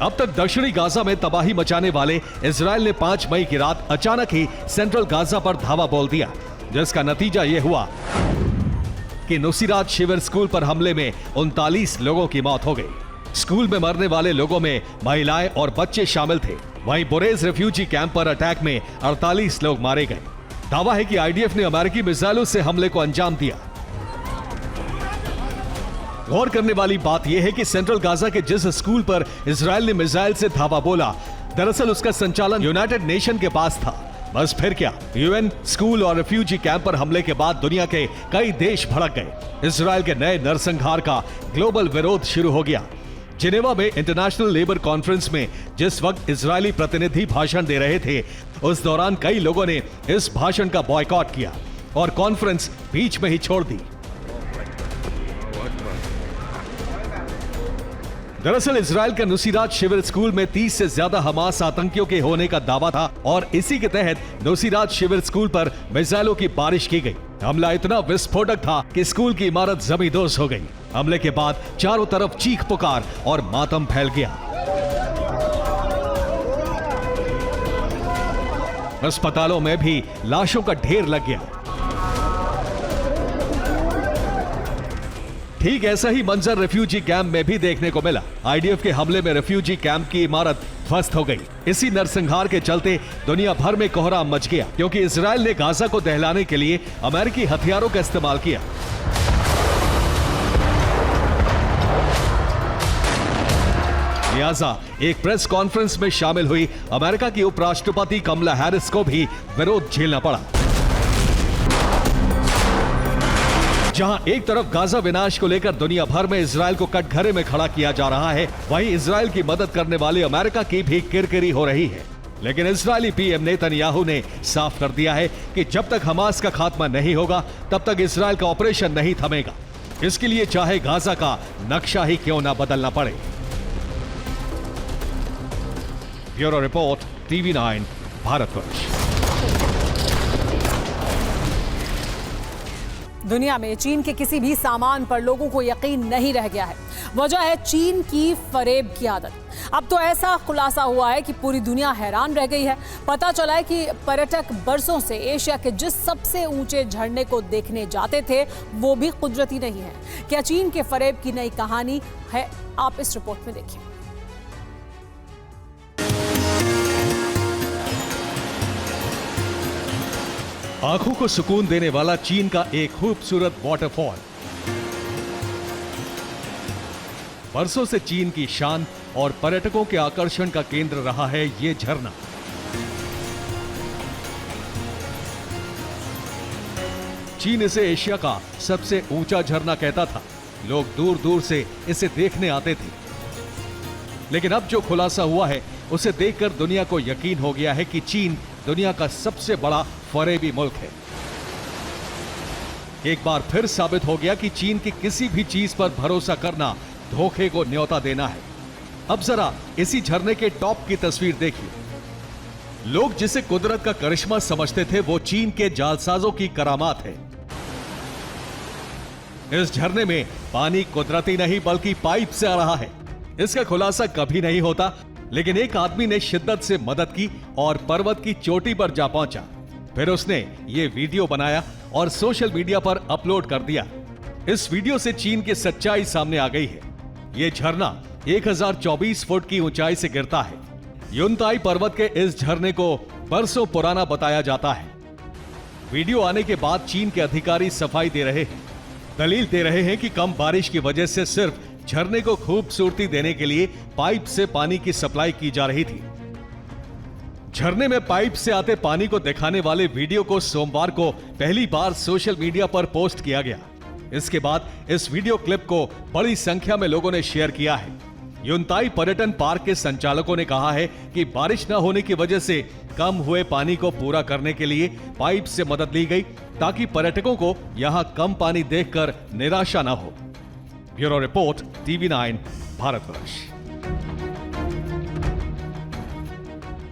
अब तक दक्षिणी गाजा में तबाही मचाने वाले इजरायल ने 5 मई की रात अचानक ही सेंट्रल गाजा पर धावा बोल दिया, जिसका नतीजा यह हुआ कि नुसीरात शिविर स्कूल पर हमले में 39 लोगों की मौत हो गई। स्कूल में मरने वाले लोगों में महिलाएं और बच्चे शामिल थे। वहीं बुरेज रिफ्यूजी कैंप पर अटैक में 48 लोग मारे गए। दावा है कि IDF ने अमेरिकी मिसाइलों से हमले को अंजाम दिया। गौर करने वाली बात यह है कि सेंट्रल गाजा के जिस स्कूल पर इजरायल ने मिसाइल से धावा बोला, दरअसल उसका संचालन यूनाइटेड नेशन के पास था। बस फिर क्या, UN स्कूल और रिफ्यूजी कैंप पर हमले के बाद दुनिया के कई देश भड़क गए। इजरायल के नए नरसंहार का ग्लोबल विरोध शुरू हो गया। जिनेवा में इंटरनेशनल लेबर कॉन्फ्रेंस में जिस वक्त इजरायली प्रतिनिधि भाषण दे रहे थे, उस दौरान कई लोगों ने इस भाषण का बॉयकॉट किया और कॉन्फ्रेंस बीच में ही छोड़ दी। दरअसल इजरायल के नुसीरात शिविर स्कूल में 30 से ज्यादा हमास आतंकियों के होने का दावा था और इसी के तहत नुसीरात शिविर स्कूल पर मिसाइलों की बारिश की गई। हमला इतना विस्फोटक था कि स्कूल की इमारत जमींदोज हो गई। हमले के बाद चारों तरफ चीख पुकार और मातम फैल गया। अस्पतालों में भी लाशों का ढेर लग गया। ठीक ऐसा ही मंजर रेफ्यूजी कैंप में भी देखने को मिला। आईडीएफ के हमले में रेफ्यूजी कैंप की इमारत ध्वस्त हो गई। इसी नरसंहार के चलते दुनिया भर में कोहराम मच गया, क्योंकि इजरायल ने गाजा को दहलाने के लिए अमेरिकी हथियारों का इस्तेमाल किया। लिहाजा एक प्रेस कॉन्फ्रेंस में शामिल हुई अमेरिका की उपराष्ट्रपति कमला हैरिस को भी विरोध झेलना पड़ा। जहां एक तरफ गाजा विनाश को लेकर दुनिया भर में इजरायल को कटघरे में खड़ा किया जा रहा है, वहीं इजरायल की मदद करने वाले अमेरिका की भी किरकिरी हो रही है। लेकिन इजरायली पीएम नेतन्याहू ने साफ कर दिया है कि जब तक हमास का खात्मा नहीं होगा, तब तक इजरायल का ऑपरेशन नहीं थमेगा। इसके लिए चाहे गाजा का नक्शा ही क्यों ना बदलना पड़े। Bureau report, TV9 Bharatvarsh. दुनिया में चीन के किसी भी सामान पर लोगों को यकीन नहीं रह गया है। वजह है चीन की फरेब की आदत। अब तो ऐसा खुलासा हुआ है कि पूरी दुनिया हैरान रह गई है। पता चला है कि पर्यटक बरसों से एशिया के जिस सबसे ऊंचे झरने को देखने जाते थे, वो भी कुदरती नहीं है। क्या चीन के फरेब की नई कहानी है? आप इस रिपोर्ट में देखिए। आंखों को सुकून देने वाला चीन का एक खूबसूरत वाटरफॉल। बरसों से चीन की शान और पर्यटकों के आकर्षण का केंद्र रहा है ये झरना। चीन इसे एशिया का सबसे ऊंचा झरना कहता था। लोग दूर दूर से इसे देखने आते थे। लेकिन अब जो खुलासा हुआ है, उसे देखकर दुनिया को यकीन हो गया है कि चीन दुनिया का सबसे बड़ा फरेबी मुल्क है। एक बार फिर साबित हो गया कि चीन की किसी भी चीज पर भरोसा करना धोखे को न्योता देना है। अब जरा इसी झरने के टॉप की तस्वीर देखिए। लोग जिसे कुदरत का करिश्मा समझते थे, वो चीन के जालसाजों की करामात है। इस झरने में पानी कुदरती नहीं बल्कि पाइप से आ रहा है। इसका खुलासा कभी नहीं होता, लेकिन एक आदमी ने शिद्दत से मदद की और पर्वत की चोटी पर जा पहुंचा। फिर उसने ये वीडियो बनाया और सोशल मीडिया पर अपलोड कर दिया। इस वीडियो से चीन की सच्चाई सामने आ गई है। ये झरना 1024 फुट की ऊंचाई से गिरता है। युनताई पर्वत के इस झरने को बरसों पुराना बताया जाता है। वीडियो आने के बाद चीन के अधिकारी सफाई दे रहे हैं। दलील दे रहे हैं कि कम बारिश की वजह से सिर्फ झरने को खूबसूरती देने के लिए पाइप से पानी की सप्लाई की जा रही थी। झरने में पाइप से आते पानी को दिखाने वाले वीडियो को सोमवार को पहली बार सोशल मीडिया पर पोस्ट किया गया। इसके बाद इस वीडियो क्लिप को बड़ी संख्या में लोगों ने शेयर किया है। युनताई पर्यटन पार्क के संचालकों ने कहा है कि बारिश न होने की वजह से कम हुए पानी को पूरा करने के लिए पाइप से मदद ली गई, ताकि पर्यटकों को यहां कम पानी देखकर निराशा न हो। Bureau report, TV9 Bharatvarsh.